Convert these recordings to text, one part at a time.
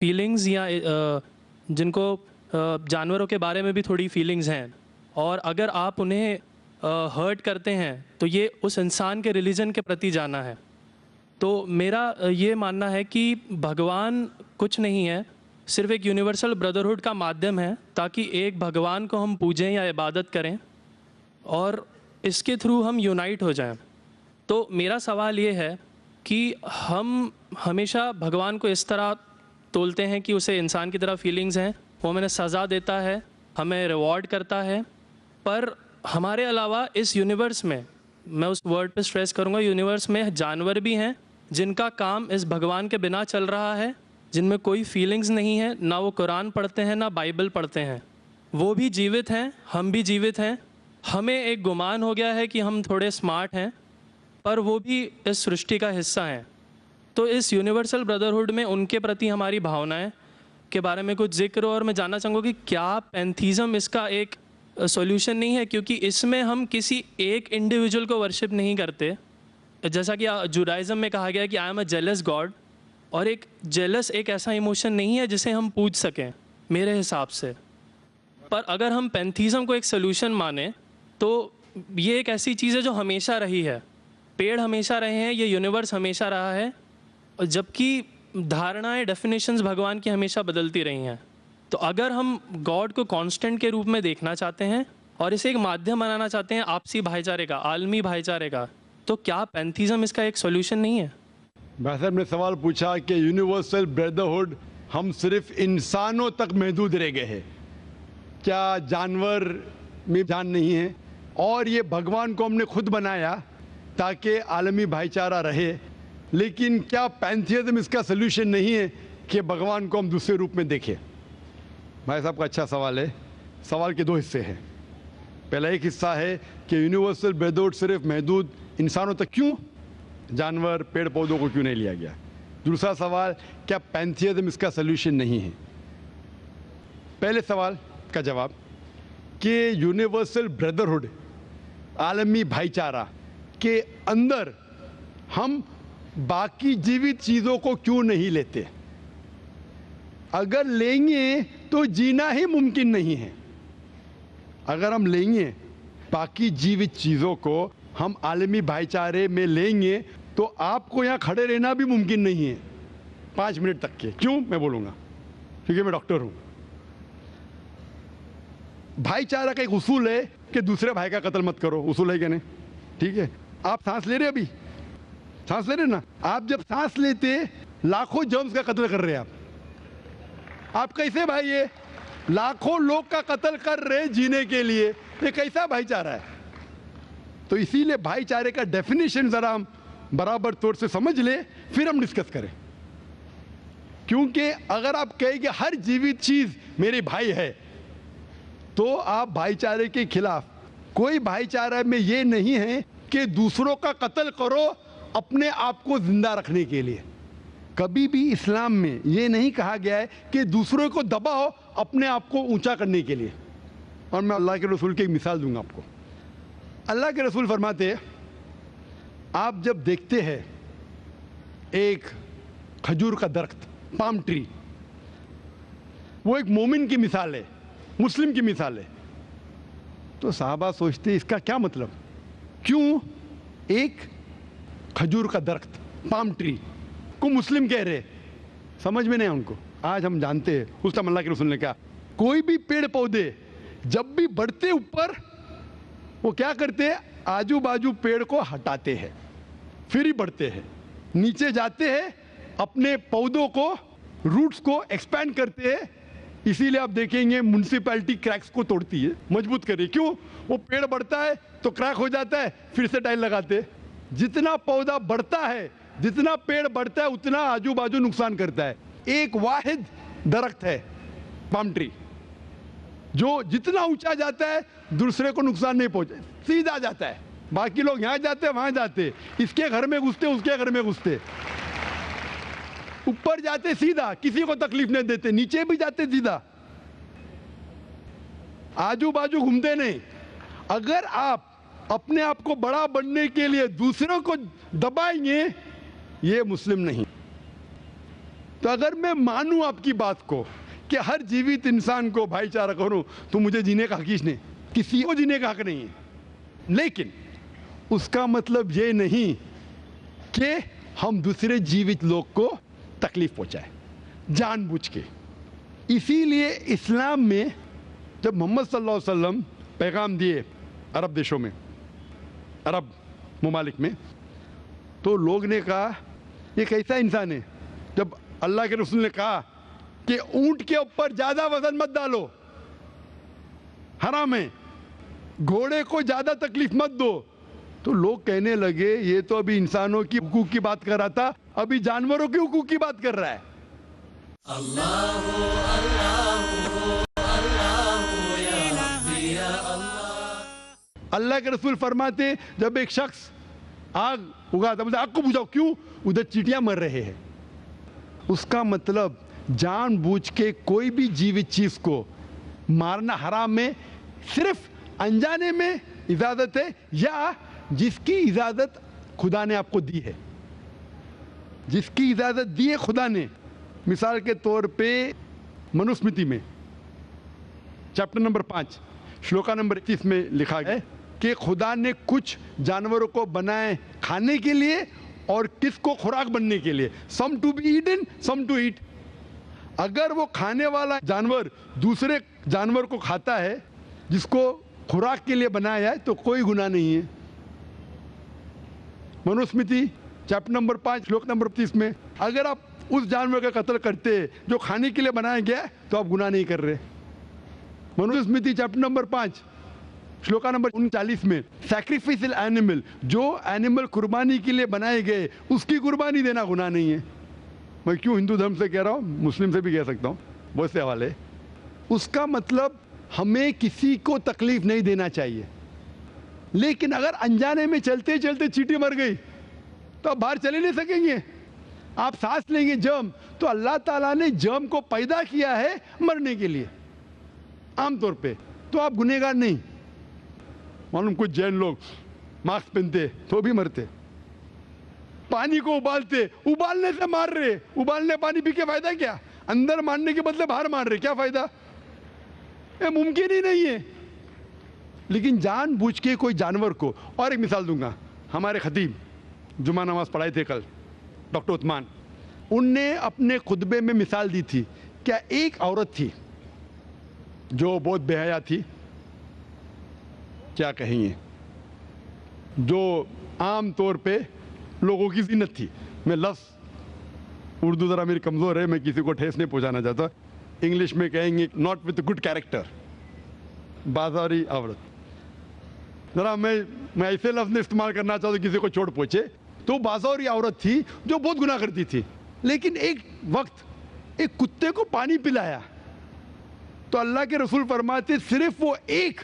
Feelings या जिनको जानवरों के बारे में भी थोड़ी फीलिंग्स हैं, और अगर आप उन्हें हर्ट करते हैं तो ये उस इंसान के रिलीजन के प्रति जाना है। तो मेरा ये मानना है कि भगवान कुछ नहीं है, सिर्फ एक यूनिवर्सल ब्रदरहुड का माध्यम है ताकि एक भगवान को हम पूजें या इबादत करें और इसके थ्रू हम यूनाइट हो जाएं। तो मेरा सवाल ये है कि हम हमेशा भगवान को इस तरह तोलते हैं कि उसे इंसान की तरह फीलिंग्स हैं, वो हमें सज़ा देता है, हमें रिवॉर्ड करता है, पर हमारे अलावा इस यूनिवर्स में, मैं उस वर्ड पे स्ट्रेस करूँगा, यूनिवर्स में जानवर भी हैं जिनका काम इस भगवान के बिना चल रहा है, जिनमें कोई फीलिंग्स नहीं है, ना वो कुरान पढ़ते हैं ना बाइबल पढ़ते हैं। वो भी जीवित हैं, हम भी जीवित हैं। हमें एक गुमान हो गया है कि हम थोड़े स्मार्ट हैं, पर वो भी इस सृष्टि का हिस्सा हैं। तो इस यूनिवर्सल ब्रदरहुड में उनके प्रति हमारी भावनाएं के बारे में कुछ जिक्र, और मैं जानना चाहूँगा कि क्या पैंथीज़म इसका एक सॉल्यूशन नहीं है, क्योंकि इसमें हम किसी एक इंडिविजुअल को वर्शिप नहीं करते। जैसा कि जुडाइज़म में कहा गया है कि I am a jealous God, और एक जेलस एक ऐसा इमोशन नहीं है जिसे हम पूज सकें मेरे हिसाब से। पर अगर हम पैंथीज़म को एक सोल्यूशन माने तो ये एक ऐसी चीज़ है जो हमेशा रही है, पेड़ हमेशा रहे हैं, ये यूनिवर्स हमेशा रहा है, और जबकि धारणाएं, डेफिनेशंस भगवान की हमेशा बदलती रही हैं। तो अगर हम गॉड को कांस्टेंट के रूप में देखना चाहते हैं और इसे एक माध्यम बनाना चाहते हैं आपसी भाईचारे का, आलमी भाईचारे का, तो क्या पैंथीज़म इसका एक सॉल्यूशन नहीं है? भाई साहब ने सवाल पूछा कि यूनिवर्सल ब्रदरहुड हम सिर्फ इंसानों तक महदूद रह गए हैं, क्या जानवर में जान नहीं है? और ये भगवान को हमने खुद बनाया ताकि आलमी भाईचारा रहे, लेकिन क्या पैंथीज़म इसका सल्यूशन नहीं है कि भगवान को हम दूसरे रूप में देखें? भाई साहब का अच्छा सवाल है। सवाल के दो हिस्से हैं। पहला एक हिस्सा है कि यूनिवर्सल ब्रदरहुड सिर्फ महदूद इंसानों तक क्यों, जानवर पेड़ पौधों को क्यों नहीं लिया गया? दूसरा सवाल, क्या पैंथीज़म इसका सल्यूशन नहीं है? पहले सवाल का जवाब कि यूनिवर्सल ब्रदरहुड, आलमी भाईचारा के अंदर हम बाकी जीवित चीज़ों को क्यों नहीं लेते? अगर लेंगे तो जीना ही मुमकिन नहीं है। अगर हम लेंगे बाकी जीवित चीज़ों को, हम आलमी भाईचारे में लेंगे, तो आपको यहाँ खड़े रहना भी मुमकिन नहीं है 5 मिनट तक के। क्यों? मैं बोलूँगा, क्योंकि मैं डॉक्टर हूँ। भाईचारा का एक उसूल है कि दूसरे भाई का कत्ल मत करो। उसूल है क्या नहीं? ठीक है। आप सांस ले रहे, अभी सांस ले रहे ना? आप जब सांस लेते लाखों जर्म्स का कत्ल कर रहे हैं आप कैसे भाई? ये लाखों लोग का कत्ल कर रहे जीने के लिए, ये कैसा भाईचारा है? तो इसीलिए भाईचारे का डेफिनेशन जरा हम बराबर तौर से समझ ले, फिर हम डिस्कस करें। क्योंकि अगर आप कहेंगे हर जीवित चीज मेरे भाई है, तो आप भाईचारे के खिलाफ। कोई भाईचारा में ये नहीं है कि दूसरों का कत्ल करो अपने आप को जिंदा रखने के लिए। कभी भी इस्लाम में ये नहीं कहा गया है कि दूसरों को दबाओ अपने आप को ऊंचा करने के लिए। और मैं अल्लाह के रसूल की एक मिसाल दूंगा आपको। अल्लाह के रसूल फरमाते हैं, आप जब देखते हैं एक खजूर का दरख्त, पाम ट्री, वो एक मोमिन की मिसाल है, मुस्लिम की मिसाल है, तो साहबा सोचते इसका क्या मतलब? क्यों एक खजूर का दरख्त, पाम ट्री को मुस्लिम कह रहे? समझ में नहीं उनको। आज हम जानते हैं, उस टाइम अल्लाह के रसूल ने कहा कोई भी पेड़ पौधे जब भी बढ़ते ऊपर, वो क्या करते हैं? आजू बाजू पेड़ को हटाते हैं, फिर ही बढ़ते हैं। नीचे जाते हैं, अपने पौधों को, रूट्स को एक्सपैंड करते हैं। इसीलिए आप देखेंगे म्युनिसिपैलिटी क्रैक्स को तोड़ती है, मजबूत करे। क्यों? वो पेड़ बढ़ता है तो क्रैक हो जाता है, फिर से टाइल लगाते हैं। जितना पौधा बढ़ता है, जितना पेड़ बढ़ता है, उतना आजू बाजू नुकसान करता है। एक वाहिद दरख्त है पाम ट्री, जो जितना ऊंचा जाता है दूसरे को नुकसान नहीं पहुंचे, सीधा जाता है। बाकी लोग यहां जाते हैं, वहां जाते, इसके घर में घुसते, उसके घर में घुसते, ऊपर जाते सीधा, किसी को तकलीफ नहीं देते, नीचे भी जाते सीधा, आजू बाजू घूमते नहीं। अगर आप अपने आप को बड़ा बनने के लिए दूसरों को दबाएंगे, ये मुस्लिम नहीं। तो अगर मैं मानूं आपकी बात को कि हर जीवित इंसान को भाईचारा करूं, तो मुझे जीने का हक ही नहीं, किसी को जीने का हक नहीं है। लेकिन उसका मतलब ये नहीं कि हम दूसरे जीवित लोग को तकलीफ पहुंचाए जानबूझ के। इसीलिए इस्लाम में जब मोहम्मद सल्लल्लाहु अलैहि वसल्लम पैगाम दिए अरब देशों में, अरब ममालिक में, तो लोग ने कहा ये कैसा इंसान है। जब अल्लाह के रसूल ने कहा कि ऊंट के ऊपर ज्यादा वजन मत डालो, हराम है, घोड़े को ज्यादा तकलीफ मत दो, तो लोग कहने लगे ये तो अभी इंसानों की हुकूक की बात कर रहा था, अभी जानवरों के हुकूक की बात कर रहा है। अल्लाह के रसूल फरमाते जब एक शख्स आग उगाता, बोलते आग को बुझाओ, क्यों? उधर चींटियां मर रहे हैं। उसका मतलब जानबूझ के कोई भी जीवित चीज को मारना हराम है। सिर्फ अनजाने में इजाजत है, या जिसकी इजाजत खुदा ने आपको दी है, जिसकी इजाजत दी है खुदा ने। मिसाल के तौर पे मनुस्मृति में चैप्टर नंबर 5 श्लोका नंबर 31 में लिखा है कि खुदा ने कुछ जानवरों को बनाए खाने के लिए और किसको खुराक बनने के लिए, some to be eaten some to eat. अगर वो खाने वाला जानवर दूसरे जानवर को खाता है जिसको खुराक के लिए बनाया है, तो कोई गुनाह नहीं है। मनुस्मृति चैप्टर नंबर 5 श्लोक नंबर 30 में अगर आप उस जानवर का कत्ल करते जो खाने के लिए बनाया गया है, तो आप गुनाह नहीं कर रहे। Manusmriti chapter number 5 shloka number 39 में सैक्रिफिशियल एनिमल, जो एनिमल कुर्बानी के लिए बनाए गए उसकी कुर्बानी देना गुनाह नहीं है। मैं क्यों हिंदू धर्म से कह रहा हूँ, मुस्लिम से भी कह सकता हूँ, बहुत से हवाले। उसका मतलब हमें किसी को तकलीफ नहीं देना चाहिए। लेकिन अगर अनजाने में चलते चलते चींटी मर गई तो आप बाहर चले नहीं सकेंगे, आप सांस लेंगे जर्म। तो अल्लाह ताला ने जर्म को पैदा किया है मरने के लिए आमतौर पे, तो आप गुनहगार नहीं। मालूम कुछ जैन लोग मास्क पहनते तो भी मरते, पानी को उबालते, उबालने से मार रहे, उबालने पानी पी के फायदा क्या? अंदर मारने के बदले बाहर मार रहे, क्या फायदा? ये मुमकिन ही नहीं है। लेकिन जानबूझ के कोई जानवर को, और एक मिसाल दूंगा, हमारे खतीब जुमा नमाज पढ़ाए थे कल, डॉक्टर उस्मान, उनने अपने खुतबे में मिसाल दी थी। क्या एक औरत थी जो बहुत बेहया थी, क्या कहेंगे, जो आम तौर पे लोगों की जीनत थी। मैं लफ्ज़ उर्दू ज़रा मेरी कमज़ोर है, मैं किसी को ठेस नहीं पहुंचाना चाहता। इंग्लिश में कहेंगे नॉट विथ गुड कैरेक्टर, बाजारी औरत। ज़रा मैं ऐसे लफ्ज़ नहीं इस्तेमाल करना चाहता किसी को चोट पहुंचे। तो बाजारी औरत थी जो बहुत गुनाह करती थी, लेकिन एक वक्त एक कुत्ते को पानी पिलाया तो अल्लाह के रसूल फरमाते सिर्फ वो एक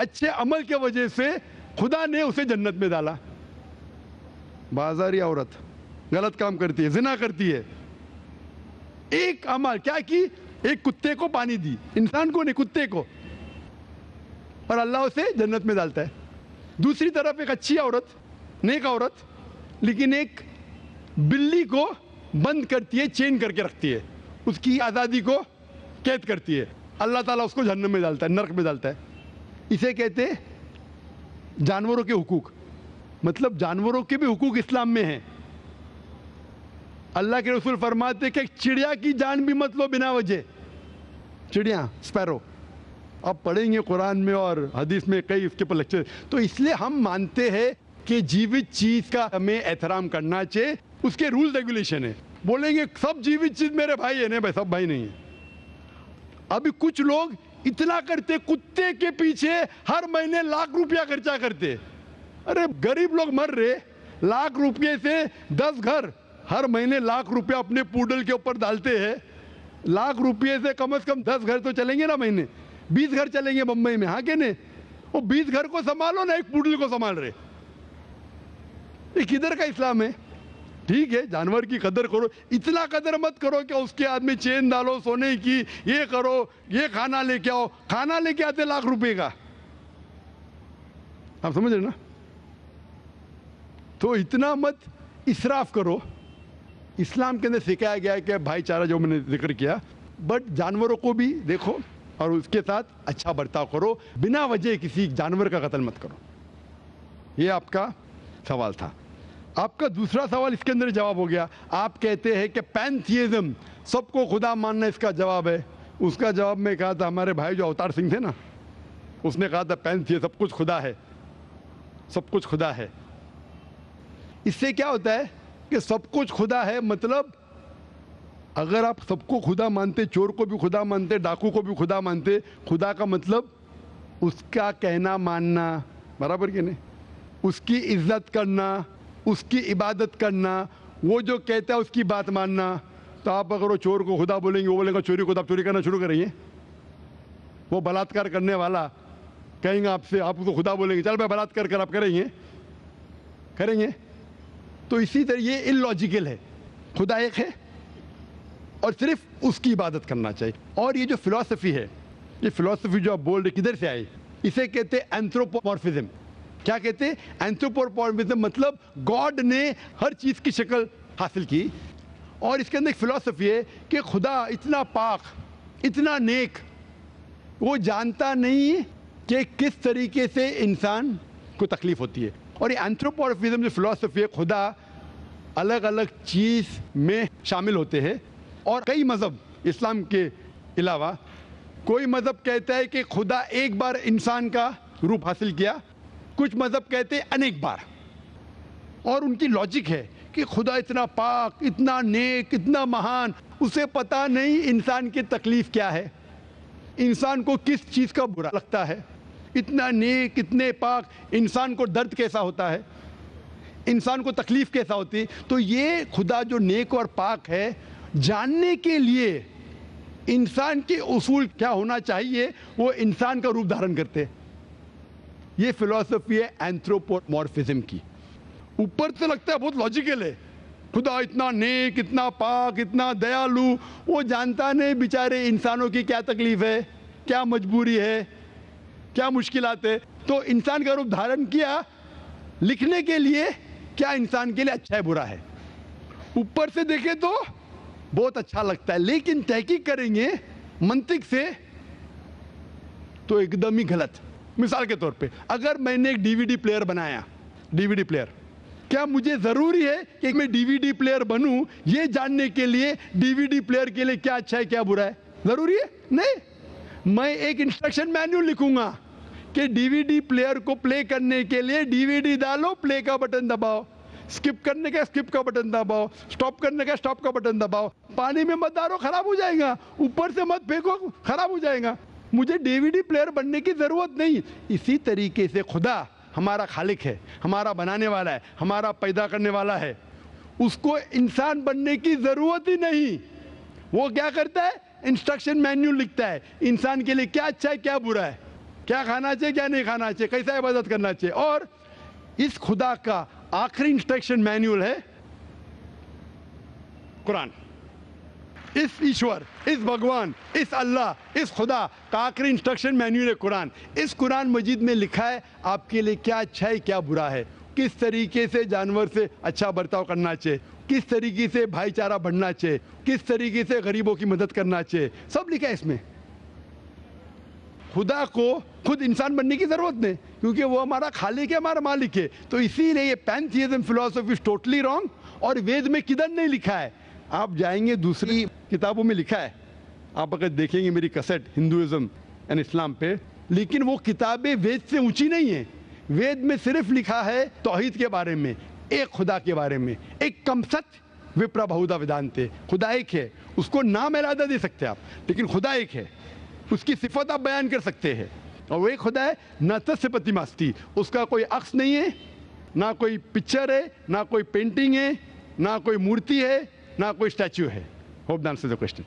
अच्छे अमल के वजह से खुदा ने उसे जन्नत में डाला। बाजारी औरत गलत काम करती है, जिना करती है, एक अमल क्या की, एक कुत्ते को पानी दी, इंसान को नहीं कुत्ते को, और अल्लाह उसे जन्नत में डालता है। दूसरी तरफ एक अच्छी औरत, नेक औरत, लेकिन एक बिल्ली को बंद करती है, चेन करके रखती है, उसकी आज़ादी को कैद करती है, अल्लाह ताला उसको जहन्नम में डालता है, नरक में डालता है। इसे कहते हैं जानवरों के हुकूक। मतलब जानवरों के भी हुकूक इस्लाम में हैं। अल्लाह के रसूल फरमाते कि चिड़िया की जान भी मत लो बिना वजह। चिड़िया, स्पैरो, आप पढ़ेंगे कुरान में और हदीस में कई इसके पर लेक्चर। तो इसलिए हम मानते हैं कि जीवित चीज का हमें एहतराम करना चाहिए, उसके रूल रेगुलेशन है। बोलेंगे सब जीवित चीज मेरे भाई है, नहीं भाई, सब भाई नहीं है। अभी कुछ लोग इतना करते, कुत्ते के पीछे हर महीने लाख रुपया खर्चा करते। अरे गरीब लोग मर रहे, लाख रुपये से 10 घर हर महीने लाख रुपया अपने पूडल के ऊपर डालते हैं। लाख रुपये से कम 10 घर तो चलेंगे ना महीने, 20 घर चलेंगे बम्बई में, हाँ के नहीं? वो 20 घर को संभालो ना, एक पूडल को संभाल रहे। ये किधर का इस्लाम है? ठीक है, जानवर की कदर करो, इतना कदर मत करो कि उसके हाथ में चेन डालो सोने की, ये करो, ये खाना लेके आओ। खाना लेके आते लाख रुपए का, आप समझ रहे ना? तो इतना मत इसराफ करो, इस्लाम के अंदर सिखाया गया है कि भाईचारा जो मैंने जिक्र किया, बट जानवरों को भी देखो और उसके साथ अच्छा बर्ताव करो, बिना वजह किसी जानवर का कत्ल मत करो। ये आपका सवाल था। आपका दूसरा सवाल इसके अंदर जवाब हो गया। आप कहते हैं कि पैंथियज्म, सबको खुदा मानना इसका जवाब है। उसका जवाब में कहा था, हमारे भाई जो अवतार सिंह थे ना, उसने कहा था पैंथियज्म, सब कुछ खुदा है, सब कुछ खुदा है। इससे क्या होता है कि सब कुछ खुदा है, मतलब अगर आप सबको खुदा मानते, चोर को भी खुदा मानते, डाकू को भी खुदा मानते, खुदा का मतलब उसका कहना मानना, बराबर कि नहीं, उसकी इज्जत करना, उसकी इबादत करना, वो जो कहता है उसकी बात मानना। तो आप अगर वो चोर को खुदा बोलेंगे, वो बोलेगा चोरी को, तो आप चोरी करना शुरू करेंगे। वो बलात्कार करने वाला कहेंगे आपसे, आप उसको खुदा बोलेंगे, चल मैं बलात्कार कर, आप करेंगे? करेंगे? तो इसी तरह ये इलॉजिकल है। खुदा एक है और सिर्फ उसकी इबादत करना चाहिए। और ये जो फिलॉसफी है, ये फिलॉसफी जो आप बोल रहे किधर से आई, इसे कहते हैं एंथ्रोपोमॉर्फिज्म। क्या कहते हैं? एंथ्रोपोमॉर्फिज्म, मतलब गॉड ने हर चीज़ की शक्ल हासिल की। और इसके अंदर एक फिलॉसफी है कि खुदा इतना पाक, इतना नेक, वो जानता नहीं कि किस तरीके से इंसान को तकलीफ होती है। और ये एंथ्रोपोमॉर्फिज्म जो फिलॉसफी है, खुदा अलग अलग चीज़ में शामिल होते हैं। और कई मज़हब, इस्लाम के अलावा कोई मज़हब कहता है कि खुदा एक बार इंसान का रूप हासिल किया, कुछ मज़हब कहते हैं अनेक बार। और उनकी लॉजिक है कि खुदा इतना पाक, इतना नेक, इतना महान, उसे पता नहीं इंसान की तकलीफ़ क्या है, इंसान को किस चीज़ का बुरा लगता है। इतना नेक, इतने पाक, इंसान को दर्द कैसा होता है, इंसान को तकलीफ़ कैसा होती है। तो ये खुदा जो नेक और पाक है, जानने के लिए इंसान के उसूल क्या होना चाहिए, वो इंसान का रूप धारण करते हैं। ये फिलॉसफी है एंथ्रोपोमॉर्फिज्म की। ऊपर से लगता है बहुत लॉजिकल है, खुदा इतना नेक, इतना पाक, इतना दयालु, वो जानता नहीं बेचारे इंसानों की क्या तकलीफ है, क्या मजबूरी है, क्या मुश्किलात है। तो इंसान का रूप धारण किया लिखने के लिए, क्या इंसान के लिए अच्छा है बुरा है। ऊपर से देखें तो बहुत अच्छा लगता है, लेकिन तहकीक करेंगे मंतिक से तो एकदम ही गलत। मिसाल के तौर पे, अगर मैंने एक डीवीडी प्लेयर बनाया, डीवीडी प्लेयर, क्या मुझे ज़रूरी है कि मैं डीवीडी प्लेयर बनूं ये जानने के लिए डीवीडी प्लेयर के लिए क्या अच्छा है क्या बुरा है? ज़रूरी है? नहीं। मैं एक इंस्ट्रक्शन मैन्युअल लिखूंगा कि डीवीडी प्लेयर को प्ले करने के लिए डीवीडी डालो, प्ले का बटन दबाओ, स्किप करने का स्किप का बटन दबाओ, स्टॉप करने का स्टॉप का बटन दबाओ, पानी में मत डालो खराब हो जाएगा, ऊपर से मत फेंको खराब हो जाएगा। मुझे डीवीडी प्लेयर बनने की ज़रूरत नहीं। इसी तरीके से खुदा हमारा खालिक है, हमारा बनाने वाला है, हमारा पैदा करने वाला है, उसको इंसान बनने की ज़रूरत ही नहीं। वो क्या करता है? इंस्ट्रक्शन मैन्युअल लिखता है, इंसान के लिए क्या अच्छा है क्या बुरा है, क्या खाना चाहिए क्या नहीं खाना चाहिए, कैसा इबादत करना चाहिए। और इस खुदा का आखिरी इंस्ट्रक्शन मैन्युअल है कुरान। इस ईश्वर, इस भगवान, इस अल्लाह, इस खुदा का आखिरी इंस्ट्रक्शन मैन्युअल है कुरान। इस कुरान मजीद में लिखा है आपके लिए क्या अच्छा है क्या बुरा है, किस तरीके से जानवर से अच्छा बर्ताव करना चाहिए, किस तरीके से भाईचारा बढ़ना चाहिए, किस तरीके से गरीबों की मदद करना चाहिए, सब लिखा है इसमें। खुदा को खुद इंसान बनने की ज़रूरत नहीं, क्योंकि वो हमारा खालिक है, हमारा मालिक है। तो इसीलिए ये पैंथियज्म फिलॉसफी इज टोटली रॉन्ग। और वेद में किधर नहीं लिखा है, आप जाएंगे दूसरी किताबों में लिखा है, आप अगर देखेंगे मेरी कैसेट हिंदुइज्म एंड इस्लाम पे, लेकिन वो किताबें वेद से ऊंची नहीं है। वेद में सिर्फ लिखा है तौहीद के बारे में, एक खुदा के बारे में, एक कमसत विप्रा बहुधा वेदांते, खुदा एक है, उसको नाम अलहदा दे सकते हैं आप, लेकिन खुदा एक है, उसकी सिफत आप बयान कर सकते हैं। और वो एक खुदा है न तस्य प्रतिमास्ति, उसका कोई अक्स नहीं है, ना कोई पिक्चर है, ना कोई पेंटिंग है, ना कोई मूर्ति है, ना कोई स्टैच्यू है। Hope that answers the question.